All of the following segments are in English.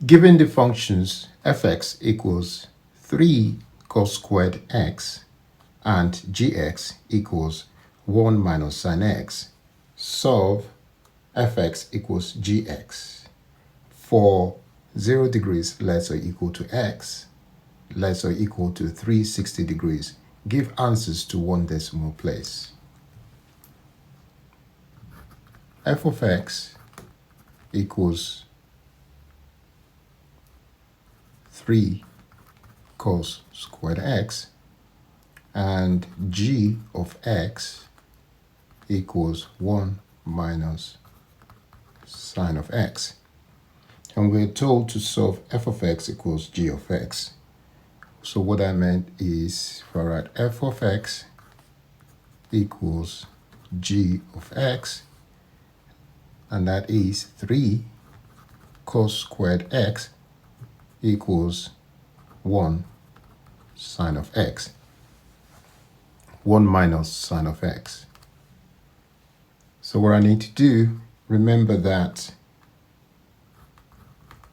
Given the functions fx equals 3 cos squared x and gx equals 1 minus sine x, solve fx equals gx for 0 degrees less or equal to x less or equal to 360 degrees. Give answers to one decimal place. F of x equals 3 cos squared x and g of x equals 1 minus sine of x. And we're told to solve f of x equals g of x. So what I meant is, if I write f of x equals g of x, and that is 3 cos squared x equals 1 sine of x, 1 minus sine of x. So what I need to do, remember that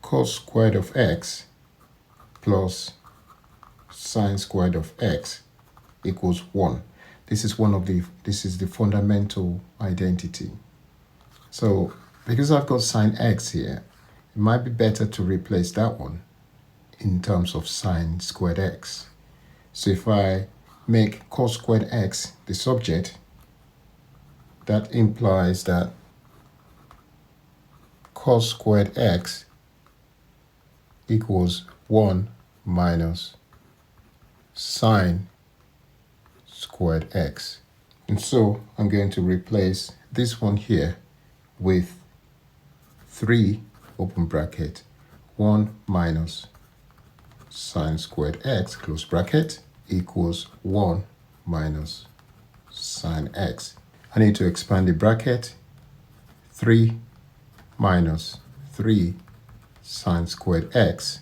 cos squared of x plus sine squared of x equals 1. This is the fundamental identity. So because I've got sine x here, it might be better to replace that one in terms of sine squared x. So if I make cos squared x the subject, that implies that cos squared x equals 1 minus sine squared x. And so I'm going to replace this one here with 3 open bracket 1 minus sine squared x close bracket equals 1 minus sine x. I need to expand the bracket. 3 minus 3 sine squared x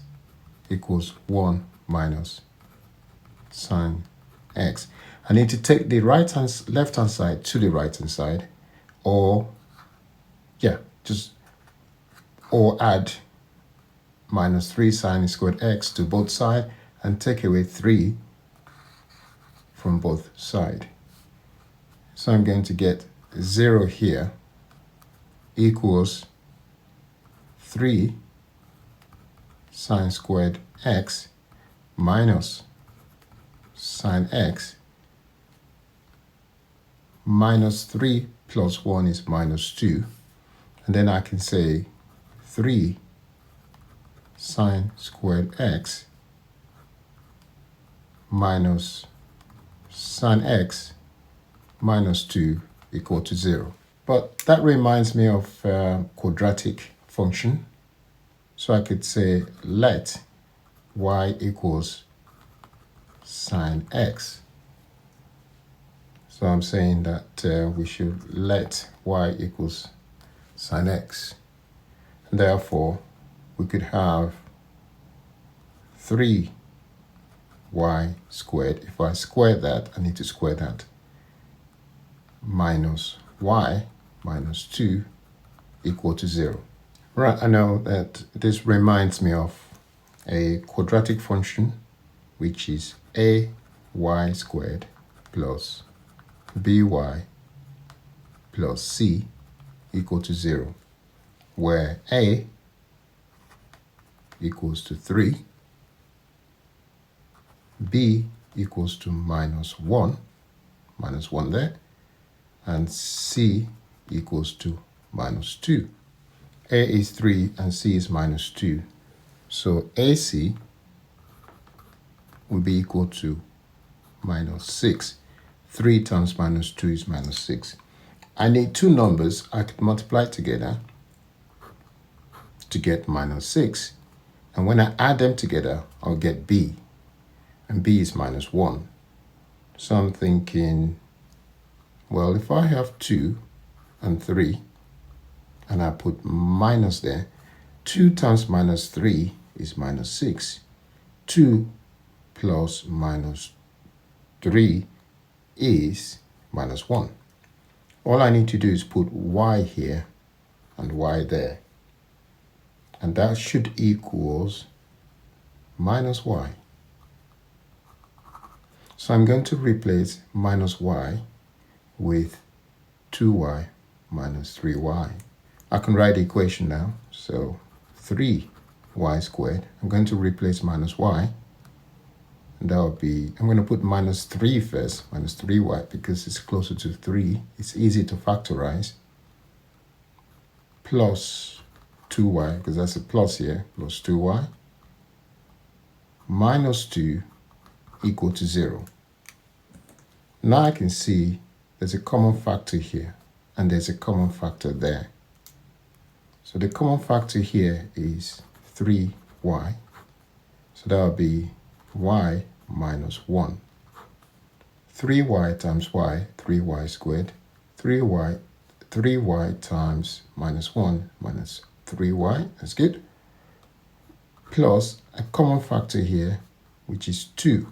equals 1 minus sine x. I need to take the left hand side to the right hand side, or add minus 3 sine squared x to both sides and take away 3 from both sides. So I'm going to get 0 here equals 3 sine squared x minus sine x minus 3 plus 1 is minus 2. And then I can say 3 sine squared x minus sine x minus 2 equal to 0. But that reminds me of quadratic function. So I could say let y equals sine x. So I'm saying that we should let y equals sine x. And therefore, we could have 3y squared. If I square that, I need to square that. Minus y minus 2 equal to 0. Right, I know that this reminds me of a quadratic function, which is ay squared plus by plus c equal to 0, where a equals to 3, b equals to minus 1 there, and c equals to minus 2. A is 3 and c is minus 2. So AC will be equal to minus 6. 3 times minus 2 is minus 6. I need two numbers I could multiply together to get minus 6. And when I add them together, I'll get b. And b is minus 1. So I'm thinking, well, if I have 2 and 3, and I put minus there, 2 times minus 3 is minus 6. 2 plus minus 3 is minus 1. All I need to do is put y here and y there. and that should equals minus y. So I'm going to replace minus y with 2y minus 3y. I can write the equation now. So 3y squared. I'm going to replace minus y. And that would be, I'm going to put minus 3 first, minus 3y, because it's closer to 3. It's easy to factorize. Plus 2y, because that's a plus here, plus 2y. Minus 2 equal to 0. Now I can see there's a common factor here, and there's a common factor there. So the common factor here is 3y. So that would be y minus 1. 3y times y, 3y squared. 3y times minus 1 minus 3y, that's good. Plus a common factor here, which is 2y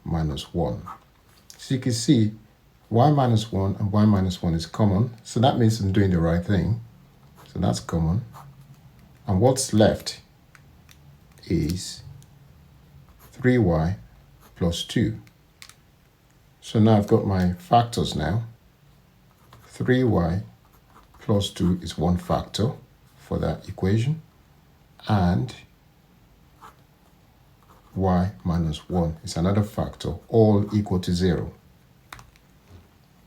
minus 1. So you can see y minus 1 and y minus 1 is common. So that means I'm doing the right thing. So that's common. And what's left is 3y plus 2. So now I've got my factors now. 3y plus 2 is one factor for that equation. And y minus 1 is another factor, all equal to 0.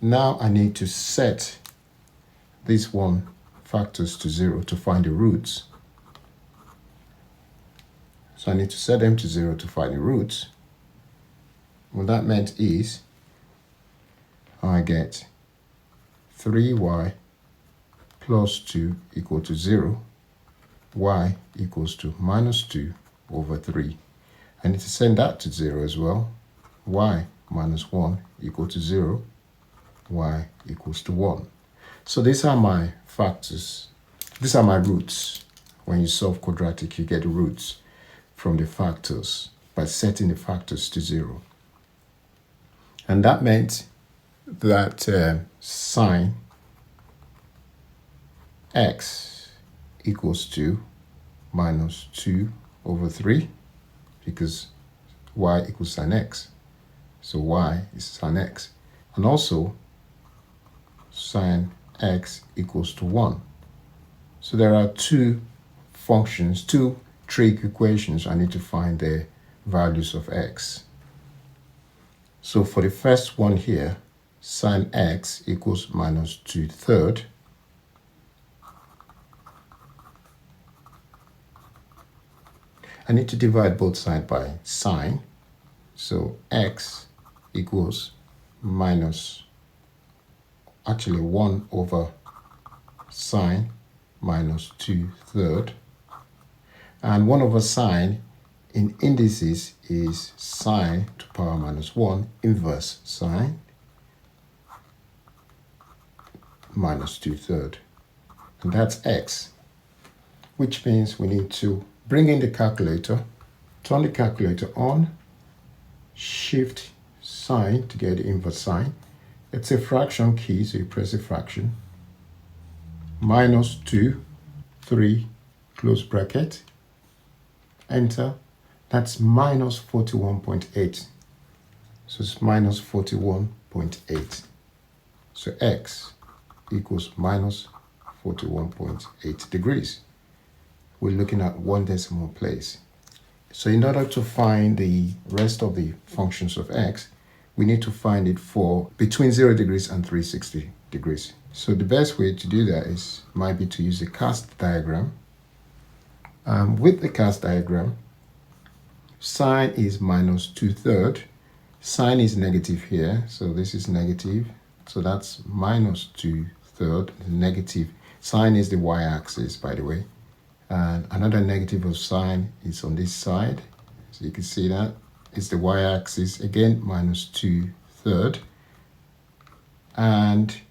Now I need to set these one factors to 0 to find the roots. So I need to set them to 0 to find the roots. What that meant is I get 3y plus 2 equal to 0. Y equals to minus 2 over 3. I need to send that to 0 as well. Y minus 1 equal to 0. Y equals to 1. So these are my factors. These are my roots. When you solve quadratic, you get the roots from the factors by setting the factors to 0. And that meant that sine x equals to minus 2 over 3, because y equals sine x. So y is sine x. And also sine x equals to 1. So there are two functions, two trig equations. I need to find the values of x. So for the first one here, sine x equals minus 2/3. I need to divide both sides by sine. So x equals minus, actually 1 over sine minus 2/3. And 1 over sine in indices is sine to the power minus 1 inverse sine minus 2/3. And that's x, which means we need to bring in the calculator, turn the calculator on, shift sine to get the inverse sine. It's a fraction key, so you press a fraction. Minus 2, 3, close bracket, enter. That's minus 41.8. So it's minus 41.8. So x equals minus 41.8 degrees. We're looking at one decimal place. So in order to find the rest of the functions of x, we need to find it for between 0 degrees and 360 degrees. So the best way to do that might be to use a cast diagram. With the cast diagram, sine is minus 2/3. Sine is negative here, so this is negative. So that's minus 2/3, negative. Sine is the y-axis, by the way. And another negative of sine is on this side. So you can see that. It's the y-axis, again, minus 2/3. And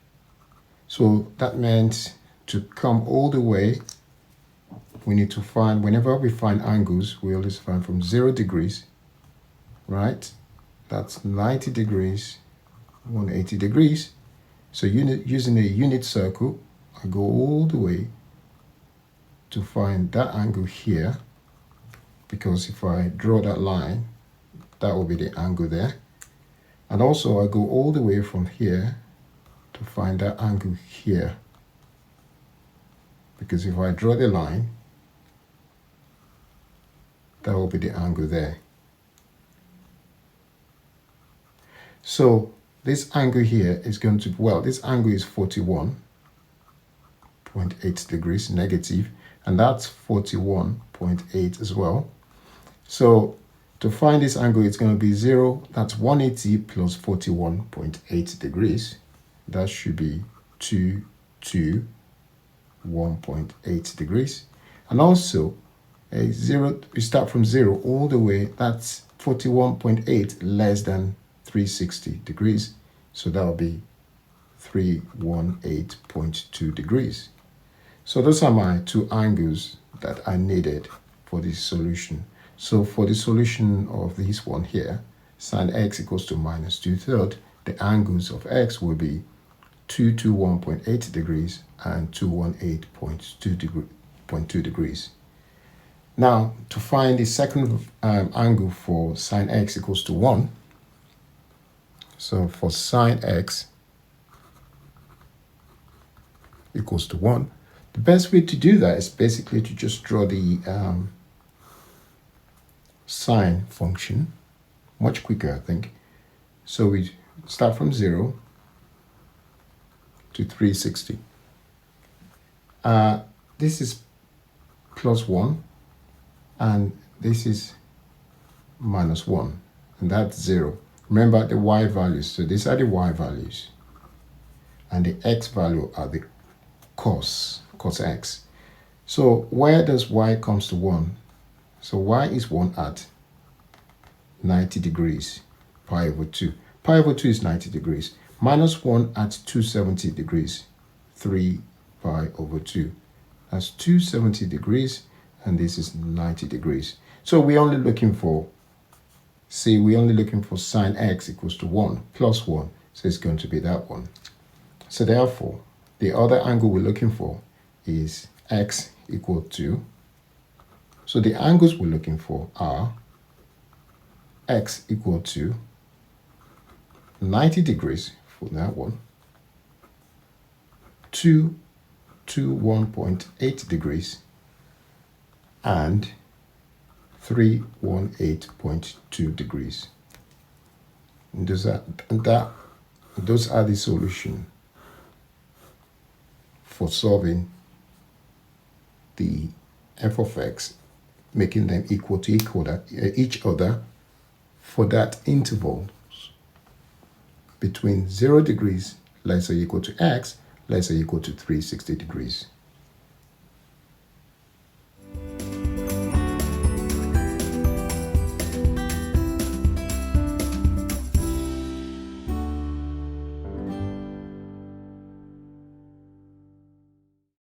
so that meant to come all the way, we need to find, whenever we find angles, we always find from 0 degrees, right? That's 90 degrees, 180 degrees. So using a unit circle, I go all the way to find that angle here, because if I draw that line, that will be the angle there. And also I go all the way from here to find that angle here, because if I draw the line, that will be the angle there. So this angle here is going to, well, this angle is 41.8 degrees negative, and that's 41.8 as well. So to find this angle, it's going to be 0, that's 180 plus 41.8 degrees. That should be 221.8 degrees. And also, we start from 0 all the way, that's 41.8 less than 360 degrees. So that will be 318.2 degrees. So those are my two angles that I needed for this solution. So for the solution of this one here, sine x equals to minus 2/3, the angles of x will be 221.8 degrees and 218.2 degrees. Now, to find the second angle for sine x equals to 1, so for sine x equals to 1, the best way to do that is basically to just draw the sine function, much quicker, I think. So we start from 0 to 360. This is plus 1, and this is minus 1, and that's 0. Remember the y values, so these are the y values, and the x value are the cos x. So where does y comes to 1? So y is 1 at 90 degrees, pi over 2. Pi over 2 is 90 degrees. Minus 1 at 270 degrees, 3 pi over 2. That's 270 degrees, and this is 90 degrees. So we're only looking for, sine x equals to 1 plus 1. So it's going to be that one. So therefore, the other angle we're looking for is x equal to, so the angles we're looking for are x equal to 90 degrees for that one, 221.8 degrees, and 318.2 degrees. And those are the solution for solving the f of x, making them equal to each other for that interval between 0 degrees less or equal to x less or equal to 360 degrees.